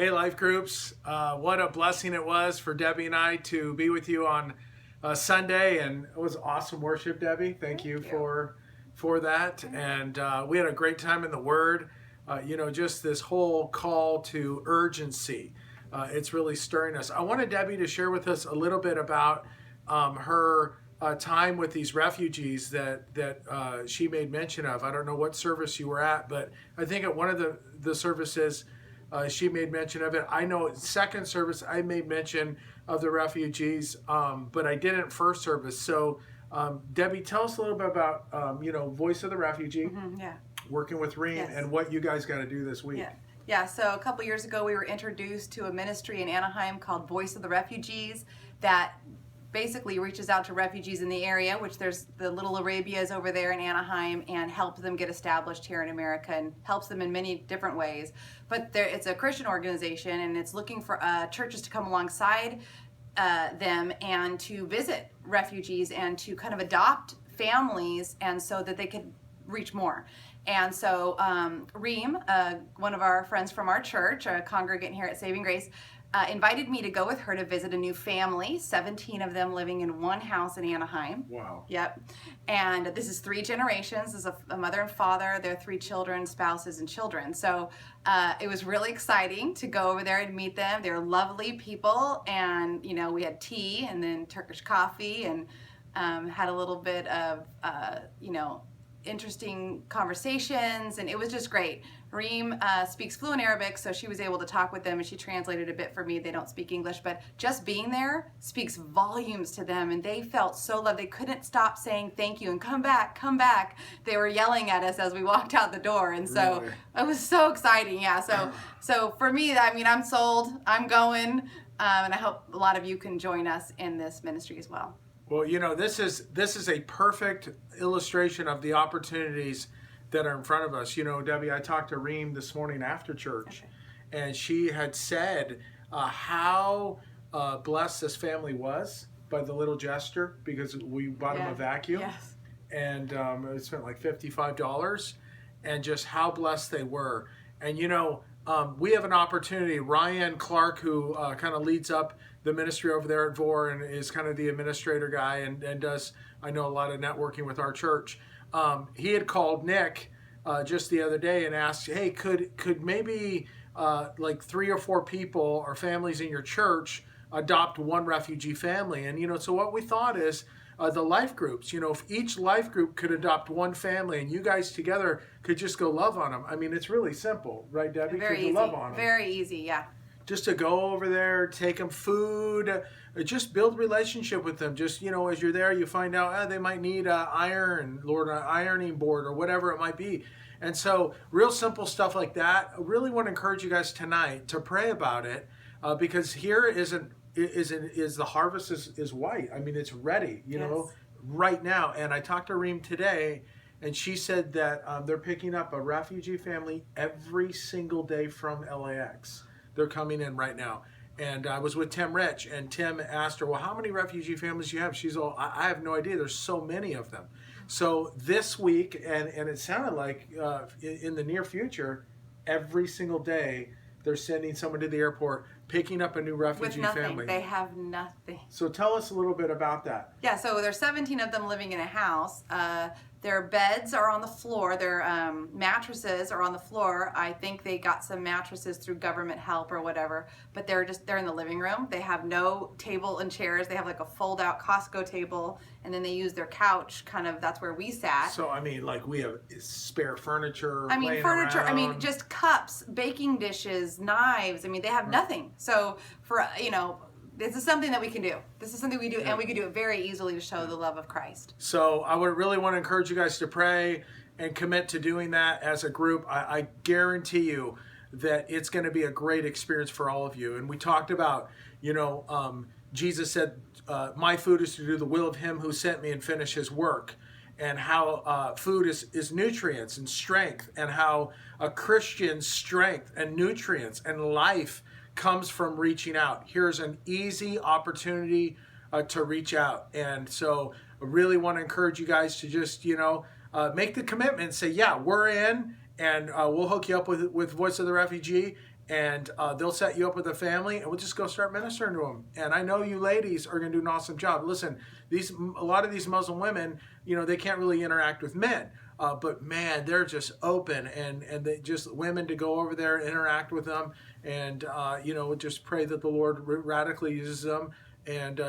Hey, life groups. What a blessing it was for Debbie and I to be with you on Sunday, and it was awesome worship, Debbie. Thank you for that. And we had a great time in the Word. Just this whole call to urgency. It's really stirring us. I wanted Debbie to share with us a little bit about her time with these refugees that she made mention of. I don't know what service you were at, but I think at one of the services, she made mention of it. I know second service I made mention of the refugees, but I didn't first service. So Debbie, tell us a little bit about Voice of the Refugee, working with Reem, and what you guys got to do this week. Yeah, so a couple years ago we were introduced to a ministry in Anaheim called Voice of the Refugees that basically reaches out to refugees in the area, which there's the Little Arabias over there in Anaheim, and helps them get established here in America and helps them in many different ways. But it's a Christian organization, and it's looking for churches to come alongside them and to visit refugees and to kind of adopt families, and so that they could reach more. And so Reem, one of our friends from our church, a congregant here at Saving Grace, invited me to go with her to visit a new family, 17 of them living in one house in Anaheim. Wow. Yep. And this is 3 generations. This is a mother and father, their 3 children, spouses, and children. So it was really exciting to go over there and meet them. They're lovely people. And, we had tea and then Turkish coffee, and had a little bit of, interesting conversations, and it was just great. Reem speaks fluent Arabic, so she was able to talk with them, and she translated a bit for me. They don't speak English, but just being there speaks volumes to them, and they felt so loved. They couldn't stop saying thank you and come back, come back. They were yelling at us as we walked out the door, and so Really? it was so exciting. Yeah, so for me, I'm sold. I'm going, and I hope a lot of you can join us in this ministry as well. Well, this is a perfect illustration of the opportunities that are in front of us. Debbie, I talked to Reem this morning after church, and she had said how blessed this family was by the little gesture, because we bought them a vacuum, and it spent like $55, and just how blessed they were. And we have an opportunity. Ryan Clark, who kind of leads up the ministry over there at VOR and is kind of the administrator guy and does, I know, a lot of networking with our church. He had called Nick just the other day and asked, hey, could maybe like 3 or 4 people or families in your church adopt one refugee family? And, so what we thought is, the life groups, if each life group could adopt one family and you guys together could just go love on them. I mean, it's really simple, right, Debbie? Very easy. Love on them. Very easy, yeah. Just to go over there, take them food, just build relationship with them. Just, as you're there, you find out they might need iron, Lord, an ironing board or whatever it might be. And so real simple stuff like that. I really want to encourage you guys tonight to pray about it, because here is the harvest is white. I mean, it's ready, right now. And I talked to Reem today, and she said that they're picking up a refugee family every single day from LAX. They're coming in right now. And I was with Tim Rich, and Tim asked her, well, how many refugee families do you have? She's all, I have no idea. There's so many of them. So this week, and it sounded like in the near future, every single day, they're sending someone to the airport, picking up a new refugee family. They have nothing. So tell us a little bit about that. Yeah, so there's 17 of them living in a house. Their beds are on the floor. Their mattresses are on the floor. I think they got some mattresses through government help or whatever, but they're in the living room. They have no table and chairs. They have like a fold-out Costco table, and then they use their couch, that's where we sat. So, like we have spare furniture. Furniture, around. Just cups, baking dishes, knives. They have nothing. So for, this is something that we can do. This is something we do, and we can do it very easily to show the love of Christ. So I would really want to encourage you guys to pray and commit to doing that as a group. I guarantee you that it's going to be a great experience for all of you. And we talked about, Jesus said, my food is to do the will of him who sent me and finish his work. And how food is nutrients and strength, and how a Christian's strength and nutrients and life comes from reaching out. Here's an easy opportunity to reach out. And so I really want to encourage you guys to just, make the commitment and say, yeah, we're in, and we'll hook you up with Voice of the Refugee, and they'll set you up with a family, and we'll just go start ministering to them. And I know you ladies are going to do an awesome job. Listen, a lot of these Muslim women, they can't really interact with men. But man, they're just open, and they just women to go over there, interact with them, and just pray that the Lord radically uses them. And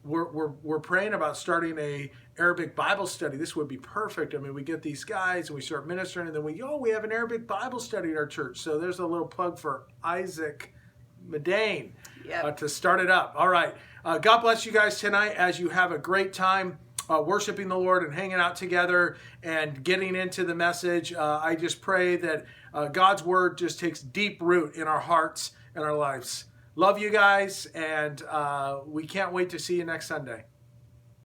we're praying about starting a Arabic Bible study. This would be perfect. I mean, we get these guys and we start ministering, and then we have an Arabic Bible study at our church. So there's a little plug for Isaac Medane to start it up. All right. God bless you guys tonight as you have a great time worshiping the Lord and hanging out together and getting into the message. I just pray that God's word just takes deep root in our hearts and our lives. Love you guys, and we can't wait to see you next Sunday.